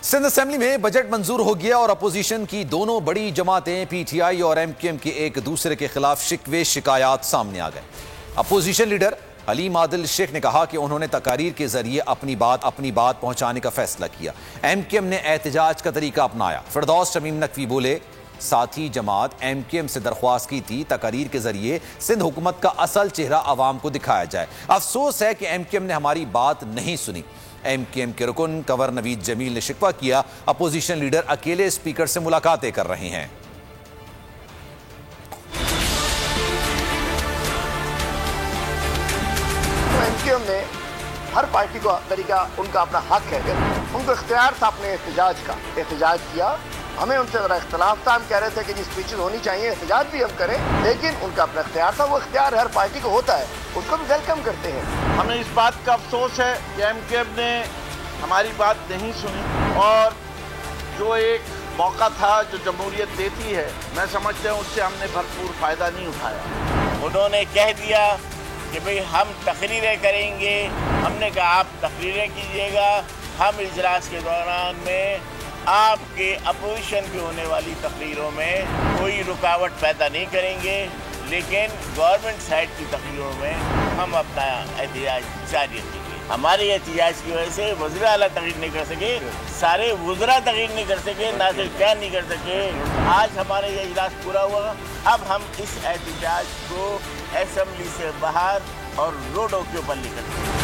Sindh assembly میں budget منظور ہو گیا اور اپوزیشن کی دونوں بڑی جماعتیں پی ٹی آئی اور ایم کیو ایم کے ایک دوسرے کے خلاف شکوے شکایات سامنے آ گئے۔ اپوزیشن لیڈر حلیم عادل شیخ نے کہا کہ انہوں نے تقاریر کے ذریعے اپنی بات پہنچانے کا فیصلہ کیا۔ ایم کیو ایم نے احتجاج کا طریقہ اپنایا۔ فردوس شمیم نقوی بولے، ساتھی جماعت ایم کیو ایم سے درخواست کی تھی تقاریر کے ذریعے سندھ حکومت کا اصل چہرہ عوام کو دکھایا جائے۔ افسوس ہے کہ ایم کیو ایم نے ہماری بات نہیں سنی۔ ایم کیو ایم کے رکن کنور نوید جمیل نے شکوہ کیا، اپوزیشن لیڈر اکیلے اسپیکر سے ملاقاتیں کر رہے ہیں۔ ایم کیو ایم نے ہر پارٹی کو طریقہ، ان کا اپنا حق ہے، ان کو اختیار تھا اپنے احتجاج کیا۔ ہمیں ان سے ذرا اختلاف تھا، ہم کہہ رہے تھے کہ جی اسپیچز ہونی چاہیے، احتجاج بھی ہم کریں، لیکن ان کا اپنا اختیار تھا، وہ اختیار ہر پارٹی کو ہوتا ہے، اس کو بھی ویلکم کرتے ہیں۔ ہمیں اس بات کا افسوس ہے کہ ایم کیو ایم نے ہماری بات نہیں سنی، اور جو ایک موقع تھا جو جمہوریت دیتی ہے، میں سمجھتا ہوں اس سے ہم نے بھرپور فائدہ نہیں اٹھایا۔ انہوں نے کہہ دیا کہ بھئی ہم تقریریں کریں گے، ہم نے کہا آپ تقریریں کیجئے گا، ہم اجلاس کے دوران میں آپ کے اپوزیشن کی ہونے والی تقریروں میں کوئی رکاوٹ پیدا نہیں کریں گے، لیکن گورنمنٹ سائڈ کی تقریروں میں ہم اپنا احتجاج جاری رکھیں گے۔ ہماری احتجاج کی وجہ سے وزیر اعلیٰ تقریر نہیں کر سکے، سارے وزراء تقریر نہیں کر سکے، ناصر خان نہیں کر سکے۔ آج ہمارا یہ اجلاس پورا ہوا، اب ہم اس احتجاج کو اسمبلی سے باہر اور روڈوں کے اوپر لے کر